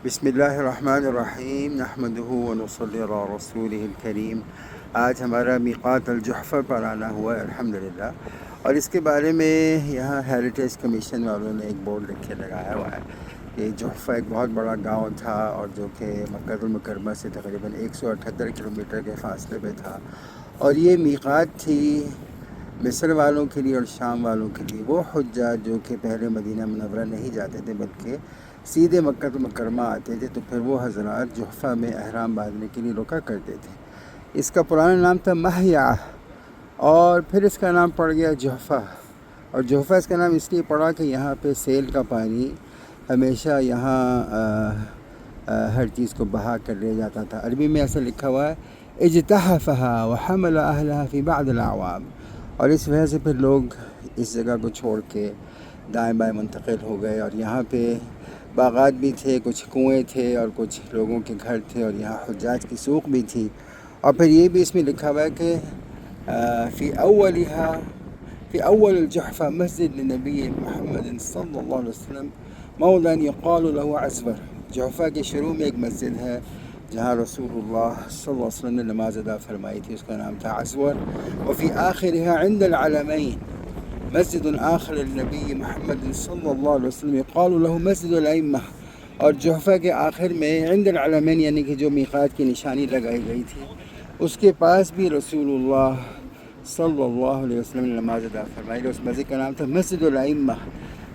بسم اللہ الرحمن الرحیم نحمدہ ونصلی علی رسولہ الکریم۔ آج ہمارا میقات الجحفہ پر آنا ہوا ہے الحمدللہ، اور اس کے بارے میں یہاں ہیریٹیج کمیشن والوں نے ایک بورڈ لکھ کے لگایا ہوا ہے کہ جحفہ ایک بہت بڑا گاؤں تھا، اور جو کہ مکہ المکرمہ سے تقریباً 178 کلومیٹر کے فاصلے پہ تھا، اور یہ میقات تھی مصر والوں کے لیے اور شام والوں کے لیے۔ وہ حجاج جو کہ پہلے مدینہ منورہ نہیں جاتے تھے بلکہ سیدھے مکہ المکرمہ آتے تھے، تو پھر وہ حضرات جحفہ میں احرام باندھنے کے لیے رکا کرتے تھے۔ اس کا پرانا نام تھا مہیا، اور پھر اس کا نام پڑ گیا جحفہ۔ اور جحفہ اس کا نام اس لیے پڑا کہ یہاں پہ سیل کا پانی ہمیشہ یہاں ہر چیز کو بہا کر لے جاتا تھا۔ عربی میں ایسا لکھا ہوا ہے اجتحفها وحمل اهلها في بعض الاعوام، اور اس وجہ سے پھر لوگ اس جگہ کو چھوڑ کے دائیں بائیں منتقل ہو گئے، اور یہاں پہ باغات بھی تھے، کچھ کنویں تھے اور کچھ لوگوں کے گھر تھے، اور یہاں حجاج کی سوق بھی تھی۔ اور پھر یہ بھی اس میں لکھا ہوا ہے کہ فی اول الجحفہ مسجد لنبی محمد صلی اللہ علیہ وسلم موضع یقال له عزور۔ جحفہ کے شروع میں ایک مسجد ہے جہاں رسول اللہ صلی اللہ علیہ وسلم نے نماز ادا فرمائی تھی، اس کا نام تھا عزور۔ وفی آخرها عند العلمین مسجد آخر النبی محمد صلی اللہ علیہ وسلم یقال له مسجد الائمہ، اور جحفہ کے آخر میں عند العلمین یعنی کہ جو میقات کی نشانی لگائی گئی تھی اس کے پاس بھی رسول اللہ صلی اللہ علیہ وسلم نے نماز ادا فرمائی، اس مسجد کا نام تھا مسجد الائمہ۔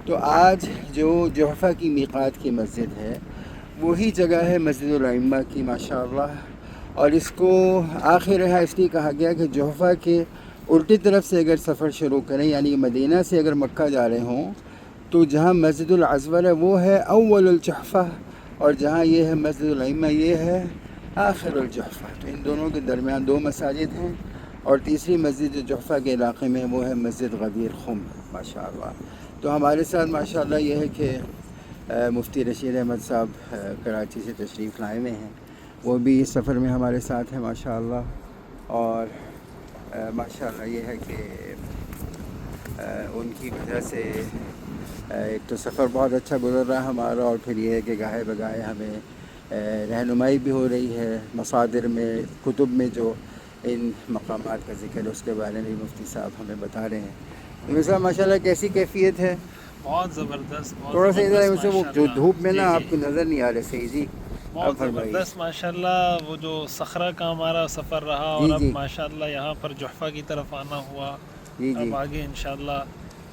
تو آج جو جحفہ کی میقات کی مسجد ہے وہی جگہ ہے مسجد الائمہ کی ماشاءاللہ، اور اس کو آخر ہے اس لیے کہا گیا کہ جحفہ کے الٹی طرف سے اگر سفر شروع کریں، یعنی کہ مدینہ سے اگر مکہ جا رہے ہوں تو جہاں مسجد العزور ہے وہ ہے اول الجحفہ، اور جہاں یہ ہے مسجد الائمہ یہ ہے آخر الجحفہ۔ تو ان دونوں کے درمیان دو مساجد ہیں، اور تیسری مسجد جو جحفہ کے علاقے میں ہے وہ ہے مسجد غدیر خم ماشاءاللہ۔ تو ہمارے ساتھ ماشاءاللہ یہ ہے کہ مفتی رشید احمد صاحب کراچی سے تشریف لائے ہوئے ہیں، وہ بھی اس سفر میں ہمارے ساتھ ہیں ماشاءاللہ، اور ماشاءاللہ یہ ہے کہ ان کی وجہ سے ایک تو سفر بہت اچھا گزر رہا ہے ہمارا، اور پھر یہ ہے کہ گاہے بگاہے ہمیں رہنمائی بھی ہو رہی ہے مصادر میں، کتب میں جو ان مقامات کا ذکر ہے اس کے بارے میں مفتی صاحب ہمیں بتا رہے ہیں۔ مفتی صاحب ماشاءاللہ کیسی کیفیت ہے؟ بہت زبردست، تھوڑا سا ادھر سے وہ جو دھوپ میں نا جی آپ کو نظر نہیں آ رہے صحیح جی، بہت زبردست ماشاءاللہ۔ وہ جو صخرہ کا ہمارا سفر رہا، اور اب جی ماشاءاللہ یہاں پر جحفہ کی طرف آنا ہوا۔ جی اب آگے انشاءاللہ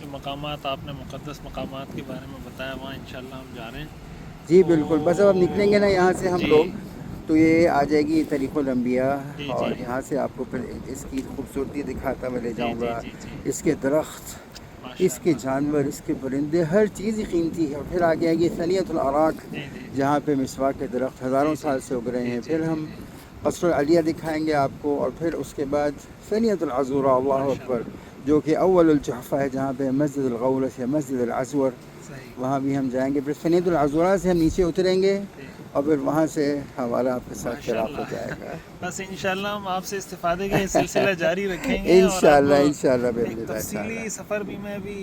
جو مقامات آپ نے مقدس مقامات کے بارے میں بتایا وہاں انشاءاللہ ہم جا رہے ہیں۔ جی بالکل، بس اب نکلیں گے نا یہاں سے ہم جی لوگ تو یہ آ جائے گی طریق الانبیاء، جی اور جی یہاں سے آپ کو پھر اس کی خوبصورتی دکھاتا میں لے جی جاؤں جی گا۔ جی جی اس کے درخت، اس کے ماشاءاللہ جانور، اس کے پرندے، ہر چیز ہی قیمتی ہے۔ اور پھر آگے آئے گی ثنیۃ الاراک جی جی جہاں پہ مسواک کے درخت ہزاروں سال سے اگ رہے ہیں۔ جی پھر ہم قصر العلیہ دکھائیں گے آپ کو، اور پھر اس کے بعد ثنیۃ العذورہ، اللہ اکبر، جو کہ اول الجحفہ ہے جہاں پہ مسجد الغولس ہے، مسجد العزور، صحیح وہاں بھی ہم جائیں گے۔ پھر ثنیۃ العذورہ سے ہم نیچے اتریں گے، اور پھر وہاں سے ہمارا آپ کے ساتھ فراق ہو جائے گا۔ بس انشاءاللہ ہم آپ سے استفادے کا یہ سلسلہ جاری رکھیں گے، اور انشاءاللہ اب انشاءاللہ ایک بإذن اللہ تفصیلی تعالی، سفر بھی میں بھی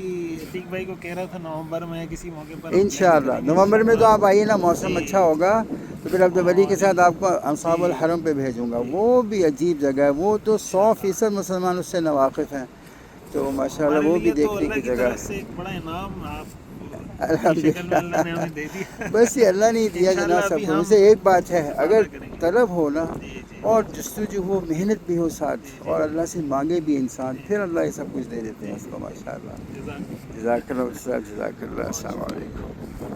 عتیق بھائی کو کہہ رہا تھا نومبر میں کسی موقع پر انشاءاللہ نومبر میں تو آپ آئیے نا، موسم جی اچھا ہوگا تو پھر عبد الولی کے ساتھ آپ کو انصاب جی الحرم پہ بھیجوں گا۔ جی وہ بھی عجیب جگہ ہے، وہ تو 100% انشاءاللہ مسلمان اس سے ناواقف ہیں، تو ماشاءاللہ ہمارے وہ بھی لیے تو دیکھنے اللہ کی کی جگہ طرف ہے۔ سے ایک بڑا انعام آپ کی شکل میں اللہ نے الحمدللہ، ہمیں دے دیا۔ بس یہ اللہ نے دیا انشاءاللہ جناب سب ابھی کو۔ ہم ویسے ایک بات ہے، اگر استفادہ کریں گے۔ طلب ہو نا جی جی اور جستجو ہو، محنت بھی ہو ساتھ، جی جی اور اللہ سے مانگے بھی انسان، جی پھر اللہ یہ سب کچھ دے دیتے ہیں جی اس کو جی ماشاءاللہ۔ جزاک اللہ۔ جزاک اللہ، جزاک اللہ، السلام علیکم۔